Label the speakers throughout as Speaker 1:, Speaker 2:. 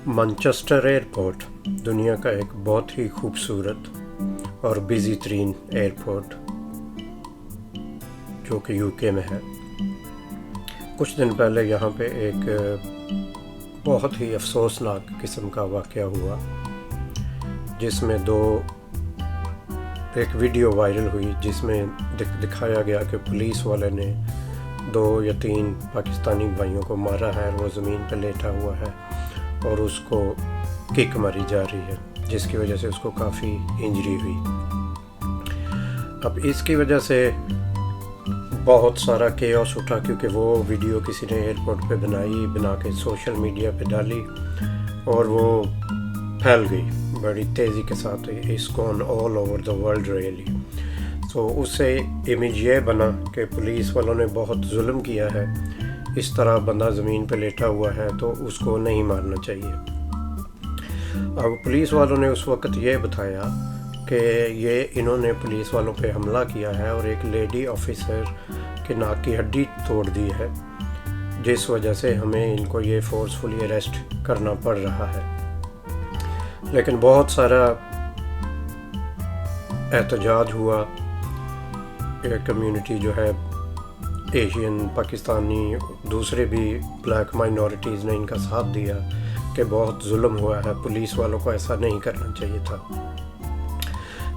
Speaker 1: Manchester airport दुनिया का एक बहुत ही खूबसूरत और बिज़ी तरीन एयरपोर्ट जो कि यूके में है। कुछ दिन पहले यहाँ पे एक बहुत ही अफसोसनाक किस्म का वाक़या हुआ, जिसमें एक वीडियो वायरल हुई जिसमें दिखाया गया कि पुलिस वाले ने 2 या 3 पाकिस्तानी भाइयों को मारा है और वो ज़मीन पर लेटा हुआ है और उसको किक मारी जा रही है, जिसकी वजह से उसको काफ़ी इंजरी हुई। अब इसकी वजह से बहुत सारा केओस उठा, क्योंकि वो वीडियो किसी ने एयरपोर्ट पे बना के सोशल मीडिया पे डाली और वो फैल गई बड़ी तेज़ी के साथ। It's gone all over the world really. तो उससे इमेज ये बना कि पुलिस वालों ने बहुत जुल्म किया है, इस तरह बंदा ज़मीन पे लेटा हुआ है तो उसको नहीं मारना चाहिए। अब पुलिस वालों ने उस वक़्त ये बताया कि इन्होंने पुलिस वालों पे हमला किया है और एक लेडी ऑफिसर के नाक की हड्डी तोड़ दी है, जिस वजह से हमें इनको ये फोर्सफुली अरेस्ट करना पड़ रहा है। लेकिन बहुत सारा एहतजाज हुआ, कम्युनिटी जो है एशियन, पाकिस्तानी, दूसरे भी ब्लैक माइनॉरिटीज़ ने इनका साथ दिया कि बहुत जुल्म हुआ है, पुलिस वालों को ऐसा नहीं करना चाहिए था।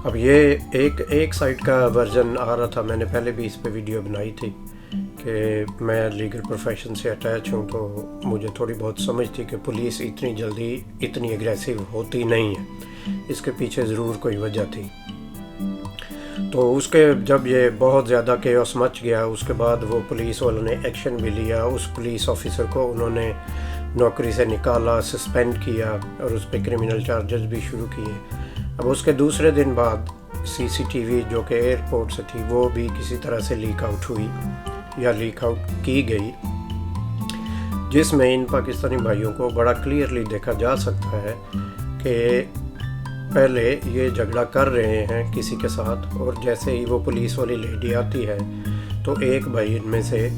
Speaker 1: अब ये एक साइड का वर्जन आ रहा था, मैंने पहले भी इस पे वीडियो बनाई थी कि मैं लीगल प्रोफेशन से अटैच हूँ, तो मुझे थोड़ी बहुत समझ थी कि पुलिस इतनी जल्दी इतनी एग्रेसिव होती नहीं है, इसके पीछे ज़रूर कोई वजह थी। तो उसके जब ये बहुत ज़्यादा केओस मच गया, उसके बाद वो पुलिस वालों ने एक्शन भी लिया। उस पुलिस ऑफिसर को उन्होंने नौकरी से निकाला, सस्पेंड किया और उस पर क्रिमिनल चार्जेस भी शुरू किए। अब उसके दूसरे दिन बाद सीसीटीवी जो कि एयरपोर्ट से थी वो भी किसी तरह से लीक आउट हुई या लीक आउट की गई, जिसमें इन पाकिस्तानी भाइयों को बड़ा क्लियरली देखा जा सकता है कि पहले ये झगड़ा कर रहे हैं किसी के साथ, और जैसे ही वो पुलिस वाली लेडी आती है तो एक भाई इनमें से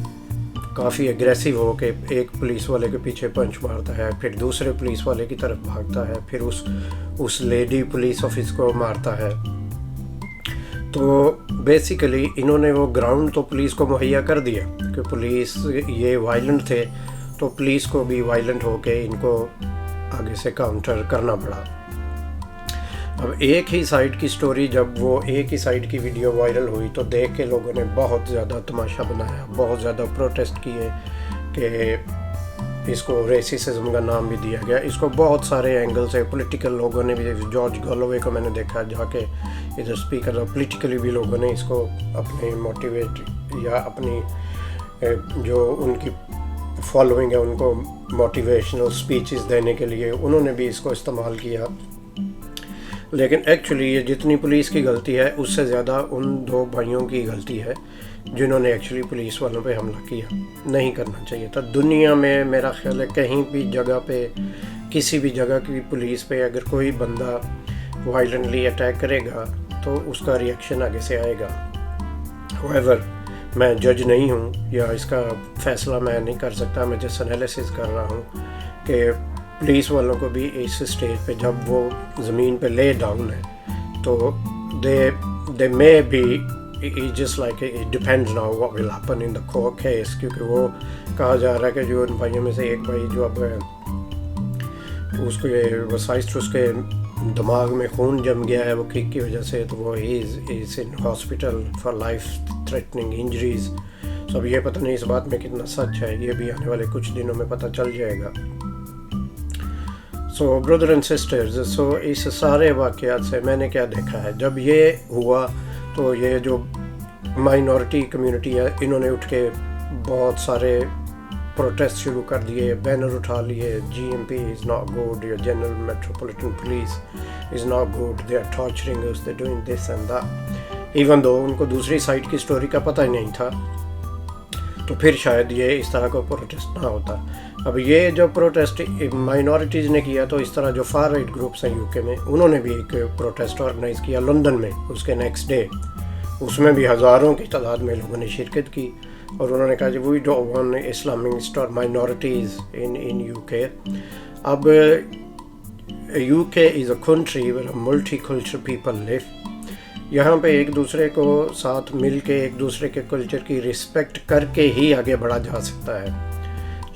Speaker 1: काफ़ी एग्रेसिव हो के एक पुलिस वाले के पीछे पंच मारता है, फिर दूसरे पुलिस वाले की तरफ भागता है, फिर उस लेडी पुलिस ऑफिस को मारता है। तो बेसिकली इन्होंने वो ग्राउंड तो पुलिस को मुहैया कर दिया कि पुलिस ये वायलेंट थे, तो पुलिस को भी वायलेंट होके इनको आगे से काउंटर करना पड़ा। अब एक ही साइड की स्टोरी, जब वो एक ही साइड की वीडियो वायरल हुई तो देख के लोगों ने बहुत ज़्यादा तमाशा बनाया, बहुत ज़्यादा प्रोटेस्ट किए कि इसको रेसिज्म का नाम भी दिया गया। इसको बहुत सारे एंगल से पॉलिटिकल लोगों ने भी, जॉर्ज गॉलोवे को मैंने देखा जाके इधर स्पीकर, और पॉलिटिकली भी लोगों ने इसको अपने मोटिवेट या अपनी जो उनकी फॉलोइंग है उनको मोटिवेशनल स्पीचेस देने के लिए उन्होंने भी इसको इस्तेमाल किया। लेकिन एक्चुअली ये जितनी पुलिस की गलती है उससे ज़्यादा उन 2 भाइयों की गलती है जिन्होंने एक्चुअली पुलिस वालों पे हमला किया। नहीं करना चाहिए था। दुनिया में मेरा ख्याल है कहीं भी जगह पे, किसी भी जगह की पुलिस पे अगर कोई बंदा वायलेंटली अटैक करेगा तो उसका रिएक्शन आगे से आएगा। हाउएवर मैं जज नहीं हूँ या इसका फ़ैसला मैं नहीं कर सकता, मैं जस्ट एनालिसिस कर रहा हूँ कि पुलिस वालों को भी इस स्टेज पे जब वो ज़मीन पे ले डाउन है तो they may be just like it depends now what will happen in the case, क्योंकि वो कहा जा रहा है कि जो उन भाइयों में से एक भाई जो अब उसको ये वसाइस उसके दिमाग में खून जम गया है वो किक की वजह से, तो वो is in hospital for life threatening injuries. तो अब ये पता नहीं इस बात में कितना सच है, ये भी आने वाले कुछ दिनों में पता चल जाएगा। सो ब्रदर एंड सिस्टर्स, सो इस सारे वाक़यात से मैंने क्या देखा है, जब ये हुआ तो ये जो माइनॉरिटी कम्युनिटी है इन्होंने उठ के बहुत सारे प्रोटेस्ट शुरू कर दिए, बैनर उठा लिए, GMP इज़ नॉट गुड, या general metropolitan police is not good, they are torturing us, they doing this and that, even though उनको दूसरी साइड की स्टोरी का पता ही नहीं था, तो फिर शायद ये इस तरह का प्रोटेस्ट ना होता। अब ये जो प्रोटेस्ट माइनॉरिटीज़ ने किया, तो इस तरह जो फार राइट ग्रुप्स हैं यूके में उन्होंने भी एक प्रोटेस्ट ऑर्गेनाइज़ किया लंदन में उसके नेक्स्ट डे, उसमें भी हज़ारों की तादाद में लोगों ने शिरकत की और उन्होंने कहा कि वी डोंट वांट इस्लामिस्ट और माइनॉरिटीज़ इन यूके। अब UK is a country where a multicultural people live. यहाँ पे एक दूसरे को साथ मिल के एक दूसरे के कल्चर की रिस्पेक्ट करके ही आगे बढ़ा जा सकता है.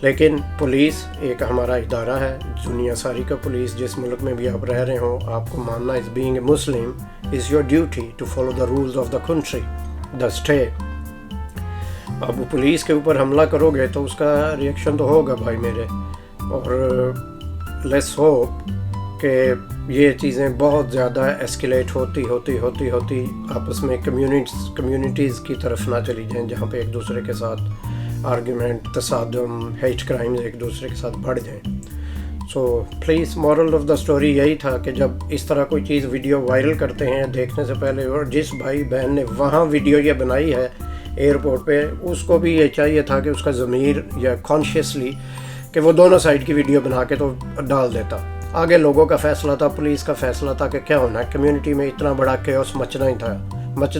Speaker 1: लेकिन पुलिस एक हमारा इदारा है, दुनिया सारी का पुलिस, जिस मुल्क में भी आप रह रहे हो, आपको मानना is being a Muslim is your duty to follow the rules of the country, the state. अब पुलिस के ऊपर हमला करोगे तो उसका रिएक्शन तो होगा भाई मेरे. और लेट्स होप कि ये चीज़ें बहुत ज़्यादा एस्केलेट होती आपस में कम्युनिटीज़ की तरफ ना चली जाएं, जहाँ पे एक दूसरे के साथ आर्गुमेंट, तसादम, हेट क्राइम्स एक दूसरे के साथ बढ़ जाएं. So please moral of the story यही था कि जब इस तरह कोई चीज़ वीडियो वायरल करते हैं देखने से पहले, और जिस भाई बहन ने वहाँ वीडियो ये बनाई है एयरपोर्ट पे, उसको भी ये चाहिए था कि उसका ज़मीर या कॉन्शियसली कि वो दोनों साइड की वीडियो बना के तो डाल देता. आगे लोगों का फ़ैसला था, पुलिस का फ़ैसला था कि क्या होना है. कम्युनिटी में इतना बड़ा केओस मचना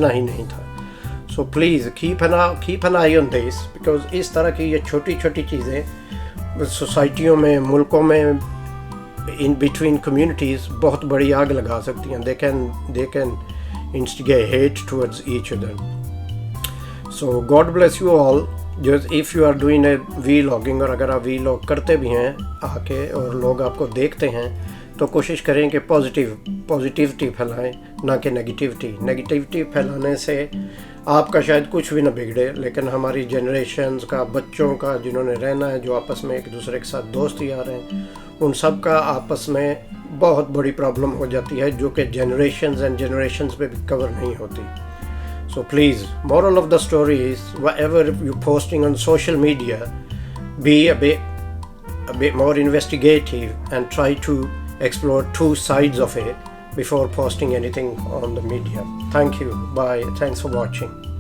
Speaker 1: ही नहीं था. So please keep an I on this, because इस तरह की ये छोटी छोटी चीज़ें सोसाइटियों में, मुल्कों में, इन बिटवीन कम्युनिटीज़ बहुत बड़ी आग लगा सकती हैं. They can instigate hate towards each other. So God bless you all. Just if you are doing a vlogging, और अगर आप vlog करते भी हैं आके और लोग आपको देखते हैं, तो कोशिश करें कि पॉजिटिविटी फैलाएं, ना कि नेगेटिविटी फैलाने से आपका शायद कुछ भी ना बिगड़े, लेकिन हमारी जनरेशन्स का, बच्चों का जिन्होंने रहना है, जो आपस में एक दूसरे के साथ दोस्त यार हैं, उन सब का आपस में बहुत बड़ी प्रॉब्लम हो जाती है, जो कि जनरेशन्स पे भी कवर नहीं होती. So please, moral of the story is, whatever you're posting on social media, be a bit more investigative and try to explore two sides of it before posting anything on the media. Thank you. Bye. Thanks for watching.